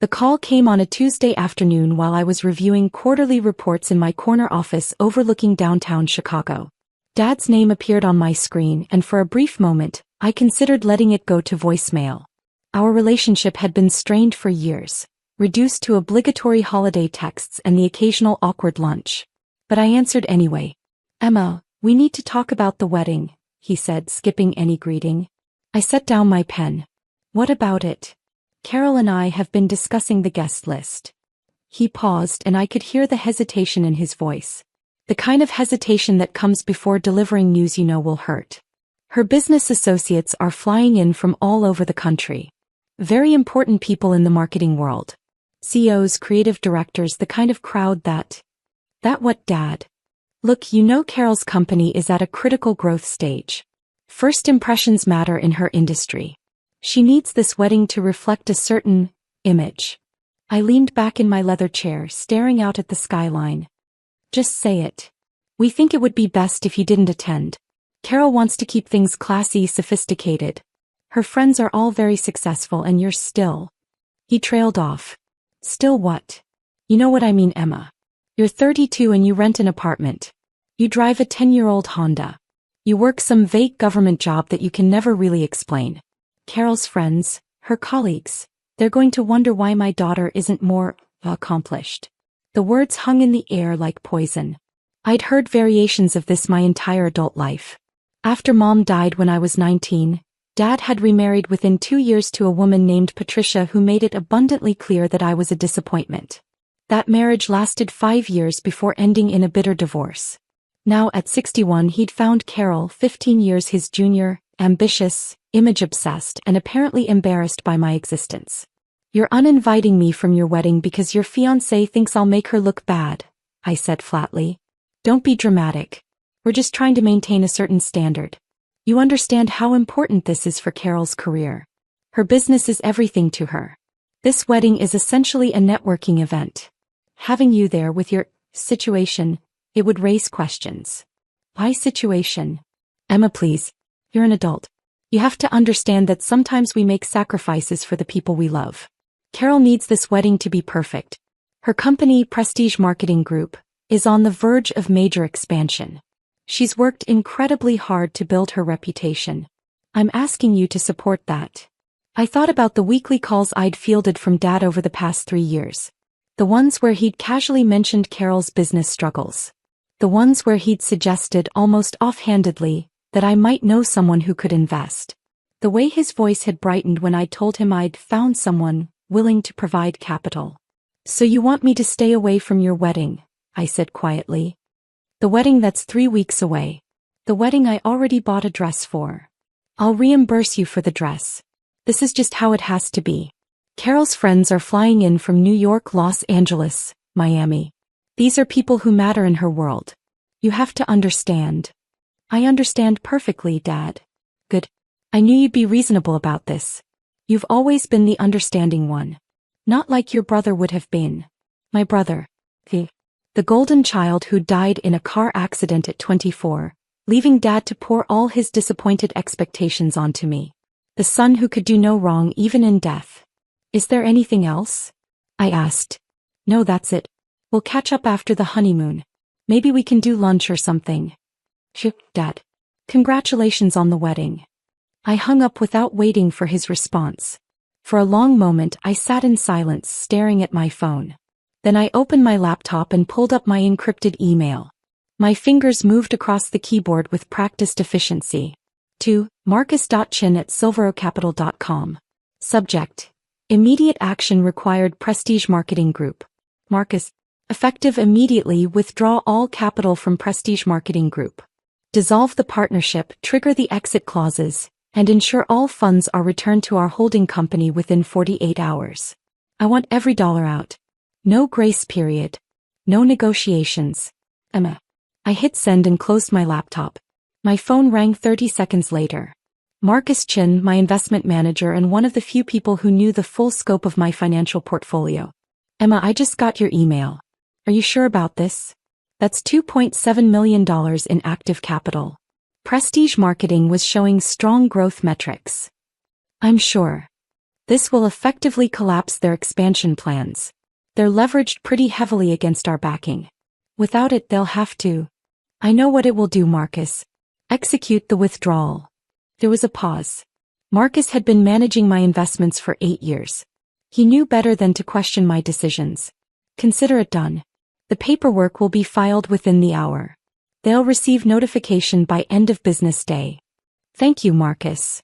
The call came on a Tuesday afternoon while I was reviewing quarterly reports in my corner office overlooking downtown Chicago. Dad's name appeared on my screen, and for a brief moment, I considered letting it go to voicemail. Our relationship had been strained for years, reduced to obligatory holiday texts and the occasional awkward lunch. But I answered anyway. "Emma, we need to talk about the wedding," he said, skipping any greeting. I set down my pen. "What about it?" "Carol and I have been discussing the guest list." He paused, and I could hear the hesitation in his voice. The kind of hesitation that comes before delivering news you know will hurt. Her business associates are flying in from all over the country. Very important people in the marketing world. CEOs, creative directors, the kind of crowd that what, Dad? Look, you know Carol's company is at a critical growth stage. First impressions matter in her industry. She needs this wedding to reflect a certain image. I leaned back in my leather chair, staring out at the skyline. "Just say it. We think it would be best if you didn't attend. Carol wants to keep things classy, sophisticated. Her friends are all very successful and you're still..." He trailed off. "Still what?" "You know what I mean, Emma. You're 32 and you rent an apartment. You drive a 10-year-old Honda. You work some vague government job that you can never really explain. Carol's friends, her colleagues, they're going to wonder why my daughter isn't more accomplished." The words hung in the air like poison. I'd heard variations of this my entire adult life. After Mom died when I was 19, Dad had remarried within 2 years to a woman named Patricia who made it abundantly clear that I was a disappointment. That marriage lasted 5 years before ending in a bitter divorce. Now at 61 he'd found Carol, 15 years his junior, ambitious, image-obsessed, and apparently embarrassed by my existence. "You're uninviting me from your wedding because your fiancé thinks I'll make her look bad," I said flatly. "Don't be dramatic. We're just trying to maintain a certain standard. You understand how important this is for Carol's career. Her business is everything to her. This wedding is essentially a networking event. Having you there with your situation, it would raise questions." "Why situation?" "Emma, please. You're an adult. You have to understand that sometimes we make sacrifices for the people we love. Carol needs this wedding to be perfect. Her company, Prestige Marketing Group, is on the verge of major expansion. She's worked incredibly hard to build her reputation. I'm asking you to support that." I thought about the weekly calls I'd fielded from Dad over the past 3 years. The ones where he'd casually mentioned Carol's business struggles. The ones where he'd suggested, almost offhandedly, that I might know someone who could invest. The way his voice had brightened when I told him I'd found someone willing to provide capital. "So you want me to stay away from your wedding?" I said quietly. "The wedding that's 3 weeks away. The wedding I already bought a dress for. I'll reimburse you for the dress. This is just how it has to be. Carol's friends are flying in from New York, Los Angeles, Miami. These are people who matter in her world. You have to understand." "I understand perfectly, Dad." "Good. I knew you'd be reasonable about this. You've always been the understanding one. Not like your brother would have been." "My brother. The golden child who died in a car accident at 24, leaving Dad to pour all his disappointed expectations onto me. The son who could do no wrong even in death." "Is there anything else?" I asked. "No, that's it. We'll catch up after the honeymoon. Maybe we can do lunch or something." "Sure, Dad. Congratulations on the wedding." I hung up without waiting for his response. For a long moment I sat in silence, staring at my phone. Then I opened my laptop and pulled up my encrypted email. My fingers moved across the keyboard with practiced efficiency. To marcus.chin@silverocapital.com. Subject: Immediate action required, Prestige Marketing Group. Marcus. Effective immediately, withdraw all capital from Prestige Marketing Group. Dissolve the partnership, trigger the exit clauses, and ensure all funds are returned to our holding company within 48 hours. I want every dollar out. No grace period. No negotiations. Emma. I hit send and closed my laptop. My phone rang 30 seconds later. Marcus Chin, my investment manager and one of the few people who knew the full scope of my financial portfolio. "Emma, I just got your email. Are you sure about this? That's $2.7 million in active capital. Prestige Marketing was showing strong growth metrics." "I'm sure." This will effectively collapse their expansion plans. They're leveraged pretty heavily against our backing. Without it, they'll have to. I know what it will do, Marcus. Execute the withdrawal. There was a pause. Marcus had been managing my investments for 8 years. He knew better than to question my decisions. Consider it done. The paperwork will be filed within the hour. They'll receive notification by end of business day. Thank you, Marcus.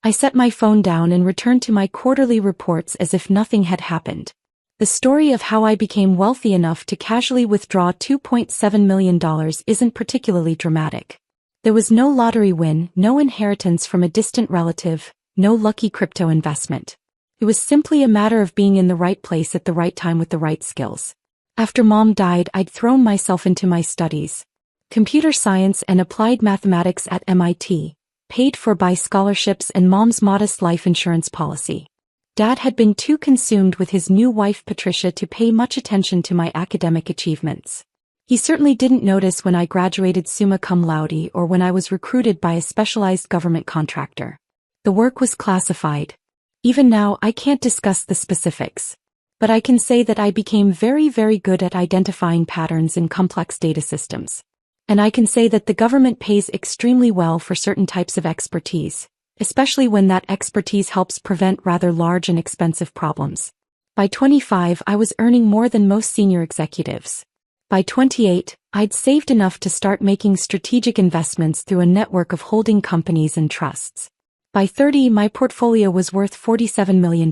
I set my phone down and returned to my quarterly reports as if nothing had happened. The story of how I became wealthy enough to casually withdraw $2.7 million isn't particularly dramatic. There was no lottery win, no inheritance from a distant relative, no lucky crypto investment. It was simply a matter of being in the right place at the right time with the right skills. After Mom died, I'd thrown myself into my studies. Computer science and applied mathematics at MIT, paid for by scholarships and Mom's modest life insurance policy. Dad had been too consumed with his new wife Patricia to pay much attention to my academic achievements. He certainly didn't notice when I graduated summa cum laude or when I was recruited by a specialized government contractor. The work was classified. Even now, I can't discuss the specifics. But I can say that I became very, very good at identifying patterns in complex data systems. And I can say that the government pays extremely well for certain types of expertise, especially when that expertise helps prevent rather large and expensive problems. By 25, I was earning more than most senior executives. By 28, I'd saved enough to start making strategic investments through a network of holding companies and trusts. By 30, my portfolio was worth $47 million.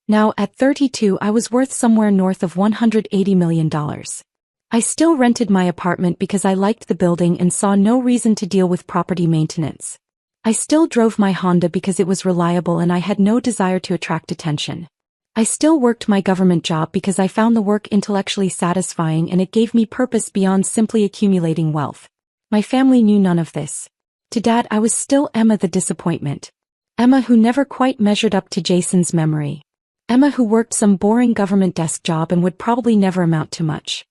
Now, at 32, I was worth somewhere north of $180 million. I still rented my apartment because I liked the building and saw no reason to deal with property maintenance. I still drove my Honda because it was reliable and I had no desire to attract attention. I still worked my government job because I found the work intellectually satisfying and it gave me purpose beyond simply accumulating wealth. My family knew none of this. To Dad, I was still Emma the disappointment. Emma who never quite measured up to Jason's memory. Emma who worked some boring government desk job and would probably never amount to much.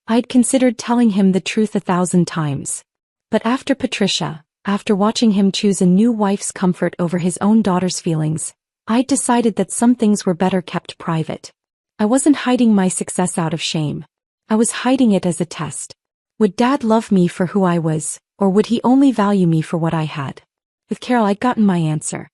I'd considered telling him the truth 1,000 times. But after Patricia, after watching him choose a new wife's comfort over his own daughter's feelings, I'd decided that some things were better kept private. I wasn't hiding my success out of shame. I was hiding it as a test. Would Dad love me for who I was, or would he only value me for what I had? With Carol, I'd gotten my answer.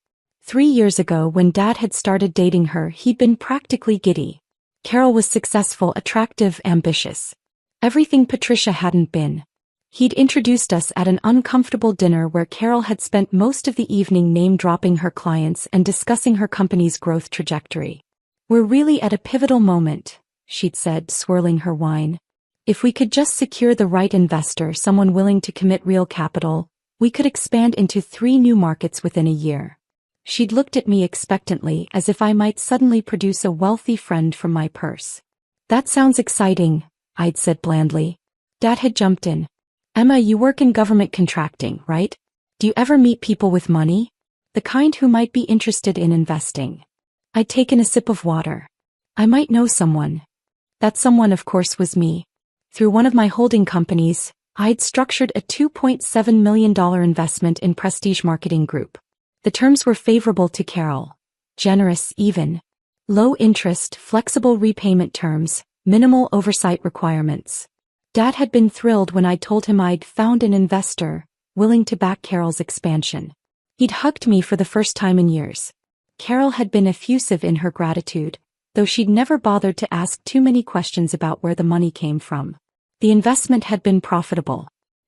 3 years ago, when Dad had started dating her, he'd been practically giddy. Carol was successful, attractive, ambitious. Everything Patricia hadn't been. He'd introduced us at an uncomfortable dinner where Carol had spent most of the evening name-dropping her clients and discussing her company's growth trajectory. "We're really at a pivotal moment," she'd said, swirling her wine. "If we could just secure the right investor, someone willing to commit real capital, we could expand into 3 new markets within a year." She'd looked at me expectantly, as if I might suddenly produce a wealthy friend from my purse. "That sounds exciting," I'd said blandly. Dad had jumped in. "Emma, you work in government contracting, right? Do you ever meet people with money? The kind who might be interested in investing?" I'd taken a sip of water. "I might know someone." That someone, of course, was me. Through one of my holding companies, I'd structured a $2.7 million investment in Prestige Marketing Group. The terms were favorable to Carol. Generous, even. Low interest, flexible repayment terms, minimal oversight requirements. Dad had been thrilled when I told him I'd found an investor, willing to back Carol's expansion. He'd hugged me for the first time in years. Carol had been effusive in her gratitude, though she'd never bothered to ask too many questions about where the money came from. The investment had been profitable.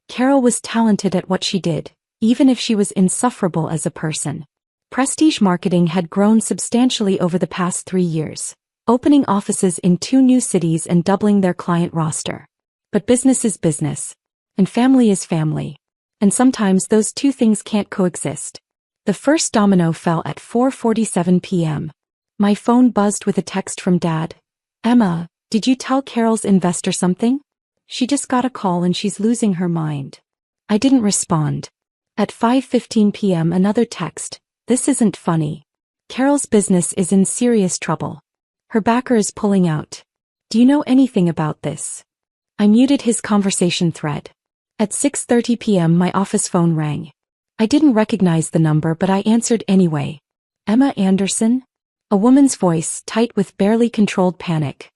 Carol was talented at what she did, even if she was insufferable as a person. Prestige Marketing had grown substantially over the past 3 years, opening offices in 2 new cities and doubling their client roster. But business is business. And family is family. And sometimes those 2 things can't coexist. The first domino fell at 4:47 p.m. My phone buzzed with a text from Dad. "Emma, did you tell Carol's investor something? She just got a call and she's losing her mind." I didn't respond. At 5:15 p.m. another text. "This isn't funny. Carol's business is in serious trouble. Her backer is pulling out. Do you know anything about this?" I muted his conversation thread. At 6:30 p.m. my office phone rang. I didn't recognize the number but I answered anyway. "Emma Anderson?" A woman's voice, tight with barely controlled panic.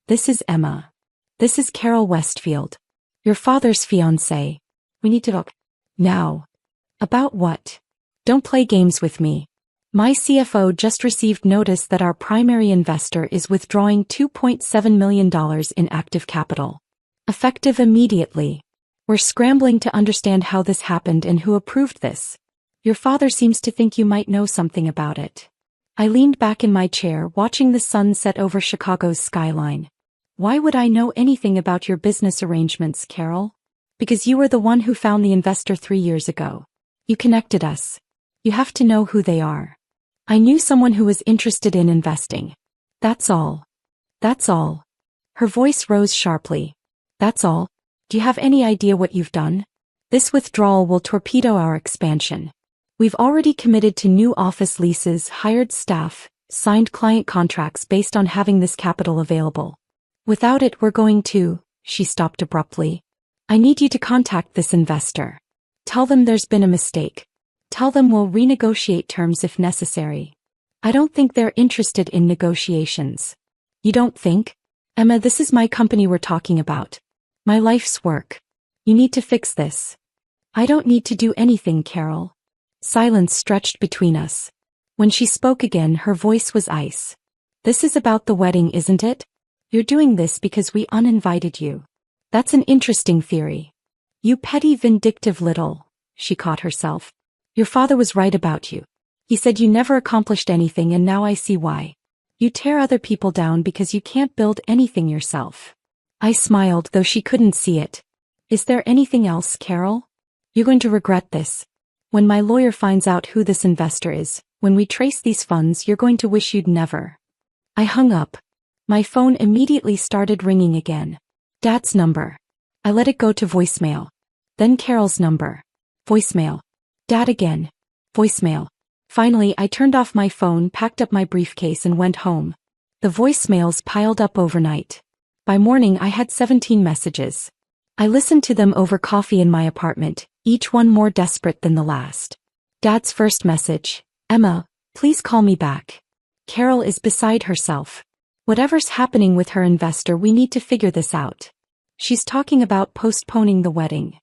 This is Emma. This is Carol Westfield. Your father's fiancée. We need to talk. Now. About what? Don't play games with me. My CFO just received notice that our primary investor is withdrawing $2.7 million in active capital. Effective immediately. We're scrambling to understand how this happened and who approved this. Your father seems to think you might know something about it. I leaned back in my chair, watching the sun set over Chicago's skyline. Why would I know anything about your business arrangements, Carol? Because you were the one who found the investor 3 years ago. You connected us. You have to know who they are. I knew someone who was interested in investing. That's all. That's all. Her voice rose sharply. That's all. Do you have any idea what you've done? This withdrawal will torpedo our expansion. We've already committed to new office leases, hired staff, signed client contracts based on having this capital available. Without it, we're going to, she stopped abruptly. I need you to contact this investor. Tell them there's been a mistake. Tell them we'll renegotiate terms if necessary. I don't think they're interested in negotiations. You don't think? Emma, this is my company we're talking about. My life's work. You need to fix this. I don't need to do anything, Carol. Silence stretched between us. When she spoke again, her voice was ice. This is about the wedding, isn't it? You're doing this because we uninvited you. That's an interesting theory. You petty, vindictive little, she caught herself. Your father was right about you. He said you never accomplished anything, and now I see why. You tear other people down because you can't build anything yourself. I smiled, though she couldn't see it. Is there anything else, Carol? You're going to regret this. When my lawyer finds out who this investor is, when we trace these funds, you're going to wish you'd never. I hung up. My phone immediately started ringing again. Dad's number. I let it go to voicemail. Then Carol's number. Voicemail. Dad again. Voicemail. Finally, I turned off my phone, packed up my briefcase, and went home. The voicemails piled up overnight. By morning, I had 17 messages. I listened to them over coffee in my apartment, each one more desperate than the last. Dad's first message. Emma, please call me back. Carol is beside herself. Whatever's happening with her investor, we need to figure this out. She's talking about postponing the wedding.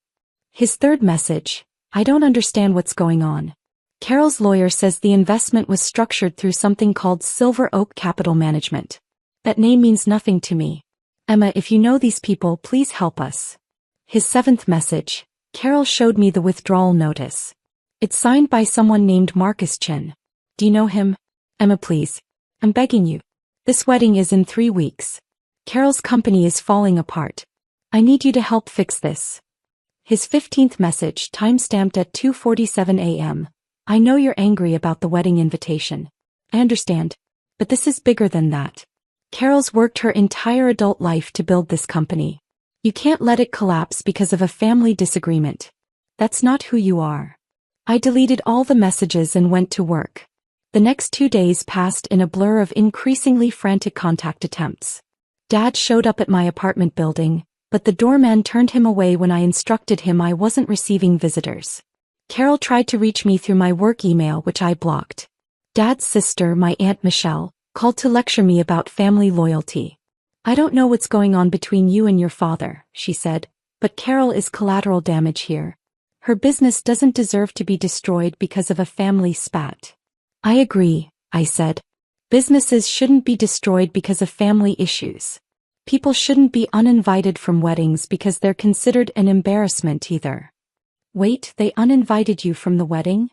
His third message. I don't understand what's going on. Carol's lawyer says the investment was structured through something called Silver Oak Capital Management. That name means nothing to me. Emma, if you know these people, please help us. His seventh message. Carol showed me the withdrawal notice. It's signed by someone named Marcus Chen. Do you know him? Emma, please. I'm begging you. This wedding is in 3 weeks. Carol's company is falling apart. I need you to help fix this. His 15th message, time-stamped at 2:47 a.m. I know you're angry about the wedding invitation. I understand. But this is bigger than that. Carol's worked her entire adult life to build this company. You can't let it collapse because of a family disagreement. That's not who you are. I deleted all the messages and went to work. The next 2 days passed in a blur of increasingly frantic contact attempts. Dad showed up at my apartment building, but the doorman turned him away when I instructed him I wasn't receiving visitors. Carol tried to reach me through my work email, which I blocked. Dad's sister, my Aunt Michelle, called to lecture me about family loyalty. I don't know what's going on between you and your father, she said, but Carol is collateral damage here. Her business doesn't deserve to be destroyed because of a family spat. I agree, I said. Businesses shouldn't be destroyed because of family issues. People shouldn't be uninvited from weddings because they're considered an embarrassment either. Wait, they uninvited you from the wedding?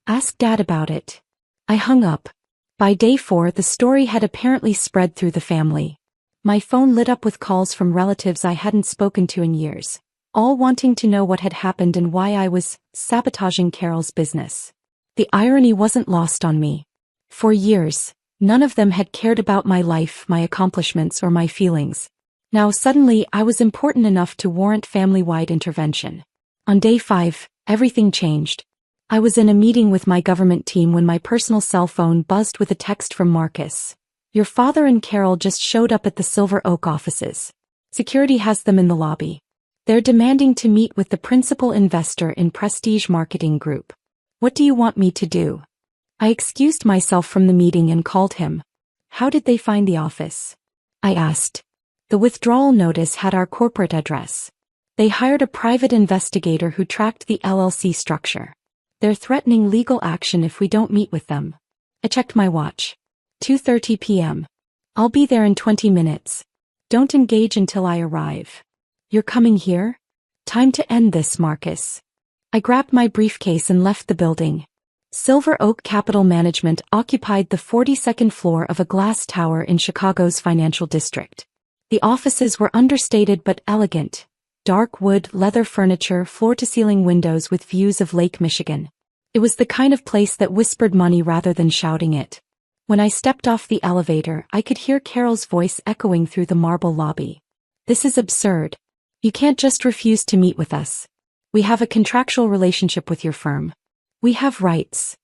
Ask Dad about it. I hung up. By day 4, the story had apparently spread through the family. My phone lit up with calls from relatives I hadn't spoken to in years, all wanting to know what had happened and why I was sabotaging Carol's business. The irony wasn't lost on me. For years, none of them had cared about my life, my accomplishments, or my feelings. Now suddenly I was important enough to warrant family-wide intervention. On day 5, everything changed. I was in a meeting with my government team when my personal cell phone buzzed with a text from Marcus. Your father and Carol just showed up at the Silver Oak offices. Security has them in the lobby. They're demanding to meet with the principal investor in Prestige Marketing Group. What do you want me to do? I excused myself from the meeting and called him. How did they find the office? I asked. The withdrawal notice had our corporate address. They hired a private investigator who tracked the LLC structure. They're threatening legal action if we don't meet with them. I checked my watch. 2:30 p.m. I'll be there in 20 minutes. Don't engage until I arrive. You're coming here? Time to end this, Marcus. I grabbed my briefcase and left the building. Silver Oak Capital Management occupied the 42nd floor of a glass tower in Chicago's financial district. The offices were understated but elegant. Dark wood, leather furniture, floor-to-ceiling windows with views of Lake Michigan. It was the kind of place that whispered money rather than shouting it. When I stepped off the elevator, I could hear Carol's voice echoing through the marble lobby. This is absurd. You can't just refuse to meet with us. We have a contractual relationship with your firm. We have rights.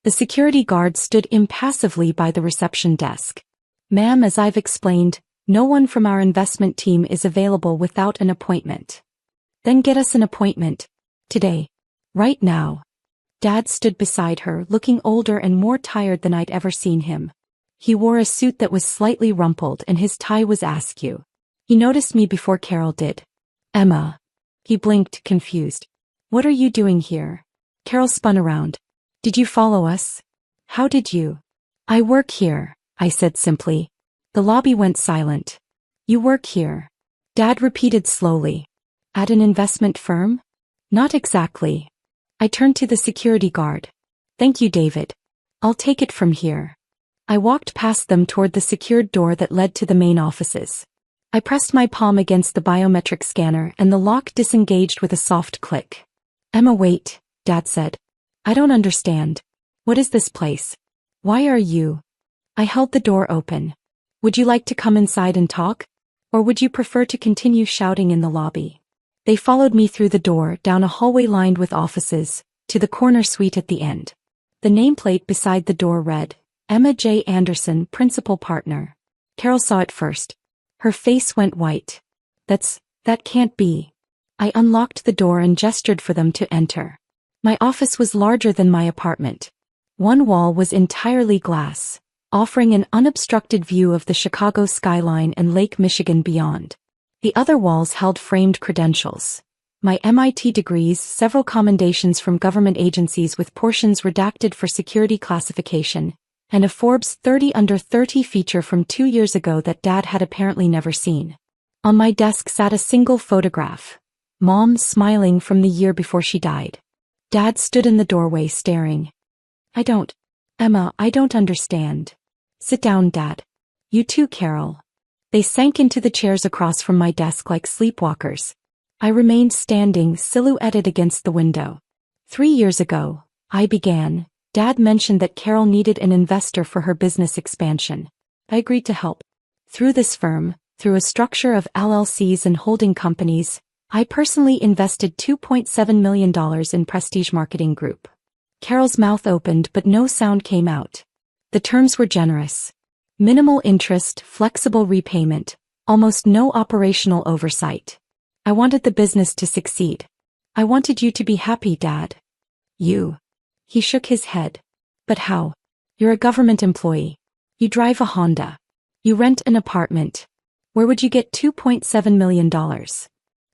The security guard stood impassively by the reception desk. Ma'am, as I've explained, no one from our investment team is available without an appointment. Then get us an appointment. Today. Right now. Dad stood beside her, looking older and more tired than I'd ever seen him. He wore a suit that was slightly rumpled and his tie was askew. He noticed me before Carol did. Emma. He blinked, confused. What are you doing here? Carol spun around. Did you follow us? How did you? I work here, I said simply. The lobby went silent. You work here. Dad repeated slowly. At an investment firm? Not exactly. I turned to the security guard. Thank you, David. I'll take it from here. I walked past them toward the secured door that led to the main offices. I pressed my palm against the biometric scanner and the lock disengaged with a soft click. Emma, wait, Dad said. I don't understand. What is this place? Why are you? I held the door open. Would you like to come inside and talk? Or would you prefer to continue shouting in the lobby? They followed me through the door, down a hallway lined with offices, to the corner suite at the end. The nameplate beside the door read, Emma J. Anderson, Principal Partner. Carol saw it first. Her face went white. That can't be. I unlocked the door and gestured for them to enter. My office was larger than my apartment. One wall was entirely glass, offering an unobstructed view of the Chicago skyline and Lake Michigan beyond. The other walls held framed credentials. My MIT degrees, several commendations from government agencies with portions redacted for security classification, and a Forbes 30 Under 30 feature from 2 years ago that Dad had apparently never seen. On my desk sat a single photograph. Mom smiling from the year before she died. Dad stood in the doorway staring. Emma, I don't understand. Sit down, Dad. You too, Carol. They sank into the chairs across from my desk like sleepwalkers. I remained standing, silhouetted against the window. 3 years ago, I began. Dad mentioned that Carol needed an investor for her business expansion. I agreed to help. Through this firm, through a structure of LLCs and holding companies, I personally invested $2.7 million in Prestige Marketing Group. Carol's mouth opened but no sound came out. The terms were generous. Minimal interest, flexible repayment, almost no operational oversight. I wanted the business to succeed. I wanted you to be happy, Dad. You. He shook his head. But how? You're a government employee. You drive a Honda. You rent an apartment. Where would you get $2.7 million?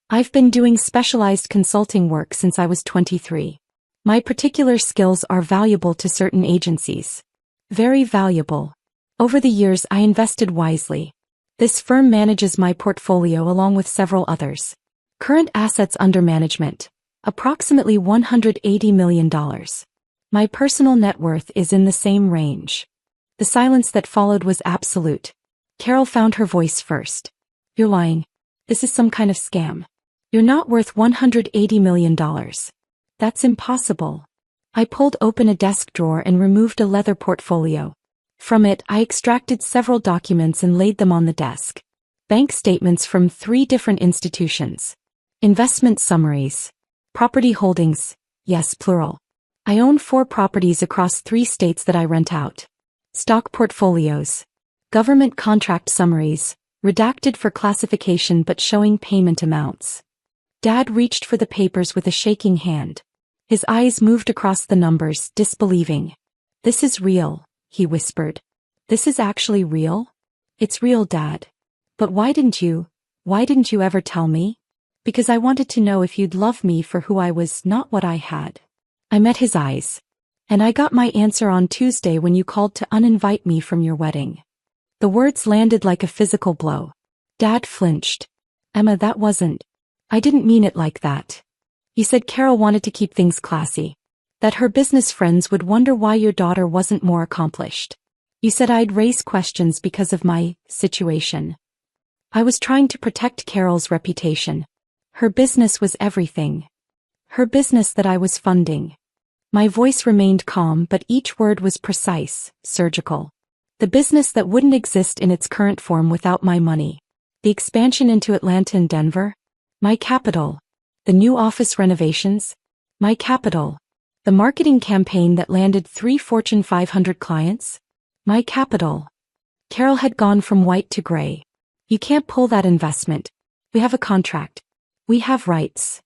I've been doing specialized consulting work since I was 23. My particular skills are valuable to certain agencies. Very valuable. Over the years I invested wisely. This firm manages my portfolio along with several others. Current assets under management, approximately $180 million. My personal net worth is in the same range. The silence that followed was absolute. Carol found her voice first. You're lying. This is some kind of scam. You're not worth $180 million. That's impossible. I pulled open a desk drawer and removed a leather portfolio. From it, I extracted several documents and laid them on the desk. Bank statements from 3 different institutions. Investment summaries. Property holdings, yes, plural. I own 4 properties across 3 states that I rent out. Stock portfolios. Government contract summaries, redacted for classification but showing payment amounts. Dad reached for the papers with a shaking hand. His eyes moved across the numbers, disbelieving. This is real, he whispered. This is actually real? It's real, Dad. But why didn't you ever tell me? Because I wanted to know if you'd love me for who I was, not what I had. I met his eyes. And I got my answer on Tuesday when you called to uninvite me from your wedding. The words landed like a physical blow. Dad flinched. Emma, I didn't mean it like that. You said Carol wanted to keep things classy. That her business friends would wonder why your daughter wasn't more accomplished. You said I'd raise questions because of my situation. I was trying to protect Carol's reputation. Her business was everything. Her business that I was funding. My voice remained calm, but each word was precise, surgical. The business that wouldn't exist in its current form without my money. The expansion into Atlanta and Denver. My capital. The new office renovations. My capital. The marketing campaign that landed 3 Fortune 500 clients. My capital. Carol had gone from white to gray. You can't pull that investment. We have a contract. We have rights.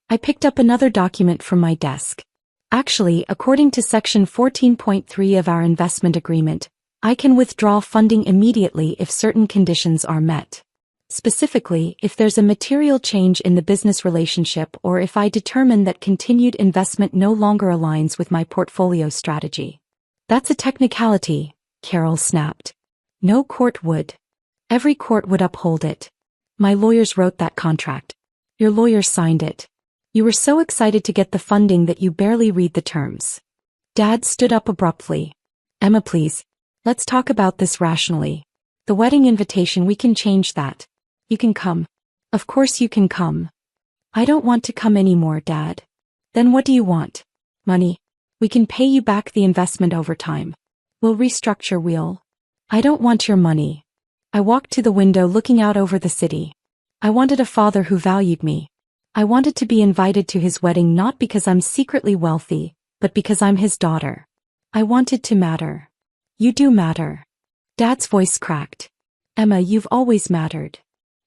I picked up another document from my desk. Actually, according to Section 14.3 of our investment agreement, I can withdraw funding immediately if certain conditions are met. Specifically, if there's a material change in the business relationship or if I determine that continued investment no longer aligns with my portfolio strategy. That's a technicality, Carol snapped. No court would. Every court would uphold it. My lawyers wrote that contract. Your lawyers signed it. You were so excited to get the funding that you barely read the terms. Dad stood up abruptly. Emma, please. Let's talk about this rationally. The wedding invitation, we can change that. You can come. Of course you can come. I don't want to come anymore, Dad. Then what do you want? Money. We can pay you back the investment over time. We'll restructure. I don't want your money. I walked to the window looking out over the city. I wanted a father who valued me. I wanted to be invited to his wedding not because I'm secretly wealthy, but because I'm his daughter. I wanted to matter. You do matter. Dad's voice cracked. Emma, you've always mattered.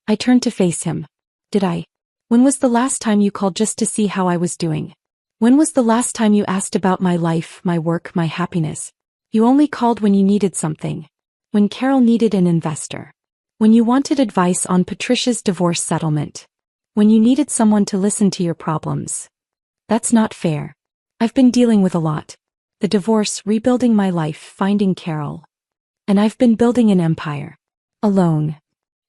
I turned to face him. Did I? When was the last time you called just to see how I was doing? When was the last time you asked about my life, my work, my happiness? You only called when you needed something. When Carol needed an investor. When you wanted advice on Patricia's divorce settlement. When you needed someone to listen to your problems. That's not fair. I've been dealing with a lot. The divorce, rebuilding my life, finding Carol. And I've been building an empire. Alone.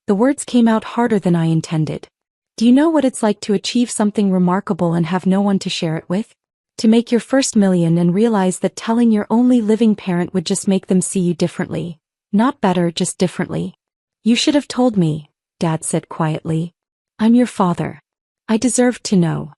The words came out harder than I intended. Do you know what it's like to achieve something remarkable and have no one to share it with? To make your first million and realize that telling your only living parent would just make them see you differently. Not better, just differently. You should have told me, Dad said quietly. I'm your father. I deserved to know.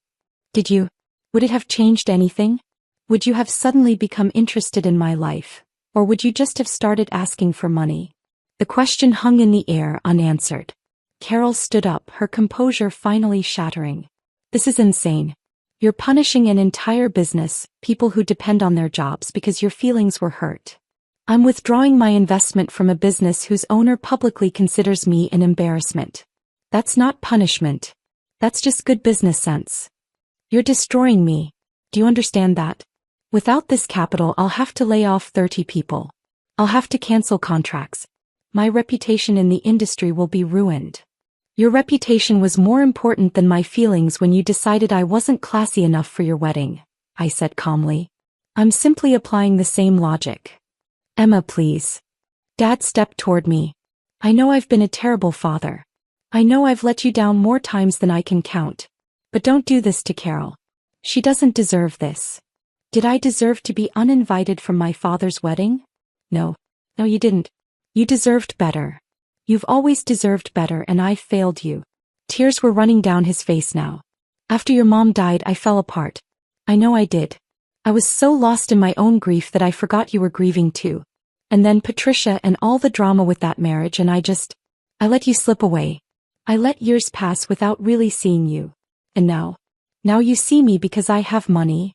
Did you? Would it have changed anything? Would you have suddenly become interested in my life? Or would you just have started asking for money? The question hung in the air, unanswered. Carol stood up, her composure finally shattering. This is insane. You're punishing an entire business, people who depend on their jobs because your feelings were hurt. I'm withdrawing my investment from a business whose owner publicly considers me an embarrassment. That's not punishment. That's just good business sense. You're destroying me. Do you understand that? Without this capital, I'll have to lay off 30 people. I'll have to cancel contracts. My reputation in the industry will be ruined. Your reputation was more important than my feelings when you decided I wasn't classy enough for your wedding, I said calmly. I'm simply applying the same logic. Emma, please. Dad stepped toward me. I know I've been a terrible father. I know I've let you down more times than I can count. But don't do this to Carol. She doesn't deserve this. Did I deserve to be uninvited from my father's wedding? No, you didn't. You deserved better. You've always deserved better, and I failed you. Tears were running down his face now. After your mom died, I fell apart. I know I did. I was so lost in my own grief that I forgot you were grieving too. And then Patricia and all the drama with that marriage, and I let you slip away. I let years pass without really seeing you. And now you see me because I have money.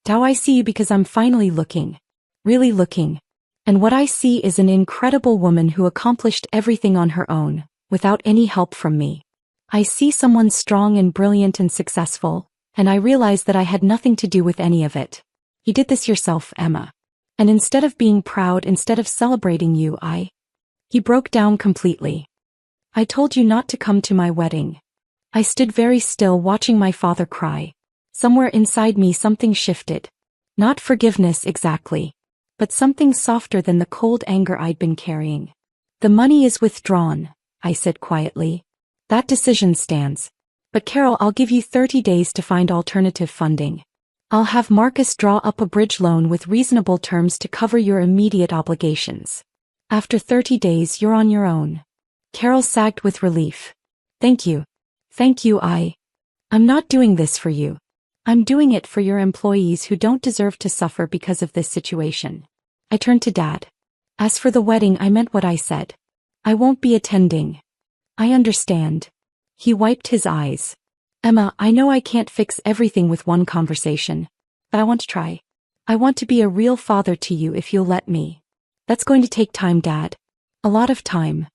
Now I see you because I'm finally looking. Really looking. And what I see is an incredible woman who accomplished everything on her own, without any help from me. I see someone strong and brilliant and successful, and I realize that I had nothing to do with any of it. You did this yourself, Emma. And instead of being proud, instead of celebrating you, He broke down completely. I told you not to come to my wedding. I stood very still watching my father cry. Somewhere inside me something shifted. Not forgiveness exactly, but something softer than the cold anger I'd been carrying. The money is withdrawn, I said quietly. That decision stands. But Carol, I'll give you 30 days to find alternative funding. I'll have Marcus draw up a bridge loan with reasonable terms to cover your immediate obligations. After 30 days you're on your own. Carol sagged with relief. Thank you. Thank you. I'm not doing this for you. I'm doing it for your employees who don't deserve to suffer because of this situation. I turned to Dad. As for the wedding, I meant what I said. I won't be attending. I understand. He wiped his eyes. Emma, I know I can't fix everything with one conversation, but I want to try. I want to be a real father to you if you'll let me. That's going to take time, Dad. A lot of time.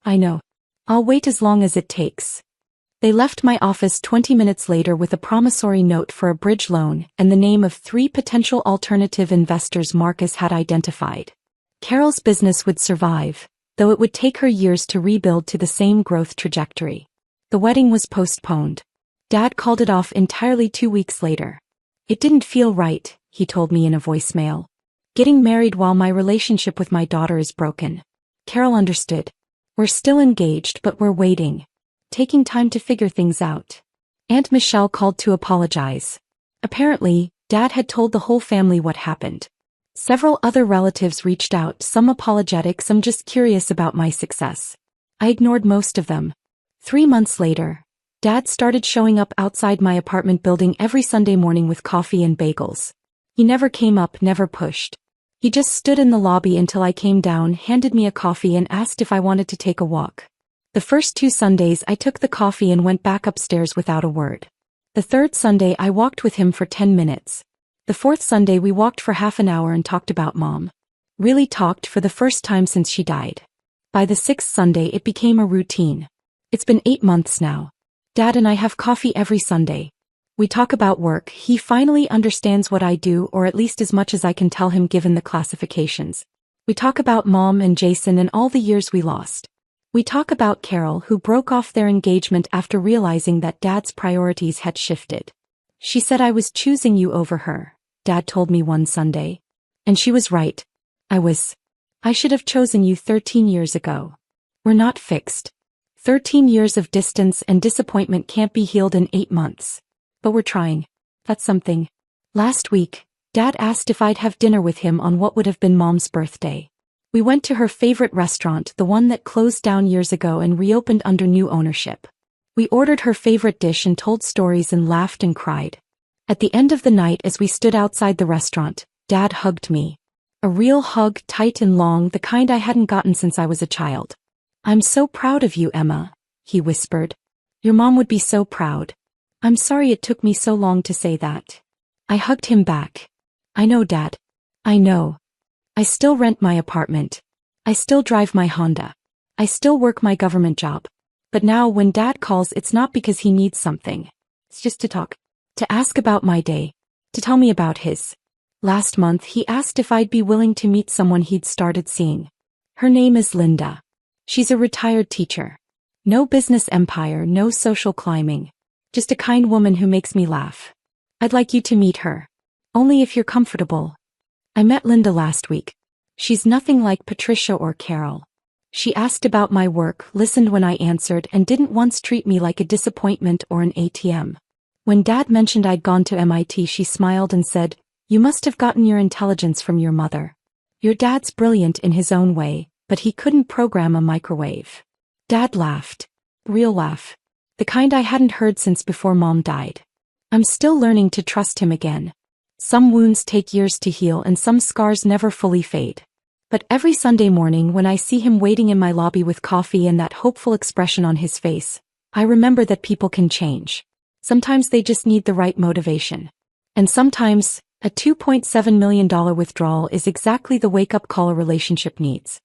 I know. I'll wait as long as it takes. They left my office 20 minutes later with a promissory note for a bridge loan and the name of 3 potential alternative investors Marcus had identified. Carol's business would survive, though it would take her years to rebuild to the same growth trajectory. The wedding was postponed. Dad called it off entirely 2 weeks later. It didn't feel right, he told me in a voicemail. Getting married while my relationship with my daughter is broken. Carol understood. We're still engaged, but we're waiting. Taking time to figure things out. Aunt Michelle called to apologize. Apparently, Dad had told the whole family what happened. Several other relatives reached out, some apologetic, some just curious about my success. I ignored most of them. 3 months later, Dad started showing up outside my apartment building every Sunday morning with coffee and bagels. He never came up, never pushed. He just stood in the lobby until I came down, handed me a coffee and asked if I wanted to take a walk. The first 2 Sundays I took the coffee and went back upstairs without a word. The third Sunday I walked with him for 10 minutes. The fourth Sunday we walked for half an hour and talked about Mom. Really talked for the first time since she died. By the 6th Sunday it became a routine. It's been 8 months now. Dad and I have coffee every Sunday. We talk about work. He finally understands what I do, or at least as much as I can tell him given the classifications. We talk about Mom and Jason and all the years we lost. We talk about Carol, who broke off their engagement after realizing that Dad's priorities had shifted. She said I was choosing you over her, Dad told me one Sunday. And she was right. I should have chosen you 13 years ago. We're not fixed. 13 years of distance and disappointment can't be healed in 8 months. But we're trying. That's something. Last week, Dad asked if I'd have dinner with him on what would have been Mom's birthday. We went to her favorite restaurant, the one that closed down years ago and reopened under new ownership. We ordered her favorite dish and told stories and laughed and cried. At the end of the night, as we stood outside the restaurant, Dad hugged me. A real hug, tight and long, the kind I hadn't gotten since I was a child. I'm so proud of you, Emma, he whispered. Your mom would be so proud. I'm sorry it took me so long to say that. I hugged him back. I know, Dad. I know. I still rent my apartment. I still drive my Honda. I still work my government job. But now when Dad calls, it's not because he needs something. It's just to talk. To ask about my day. To tell me about his. Last month he asked if I'd be willing to meet someone he'd started seeing. Her name is Linda. She's a retired teacher. No business empire, no social climbing. Just a kind woman who makes me laugh. I'd like you to meet her. Only if you're comfortable. I met Linda last week. She's nothing like Patricia or Carol. She asked about my work, listened when I answered, and didn't once treat me like a disappointment or an ATM. When Dad mentioned I'd gone to MIT, she smiled and said, "You must have gotten your intelligence from your mother. Your dad's brilliant in his own way, but he couldn't program a microwave." Dad laughed. Real laugh. The kind I hadn't heard since before Mom died. I'm still learning to trust him again. Some wounds take years to heal and some scars never fully fade. But every Sunday morning when I see him waiting in my lobby with coffee and that hopeful expression on his face, I remember that people can change. Sometimes they just need the right motivation. And sometimes, a $2.7 million withdrawal is exactly the wake-up call a relationship needs.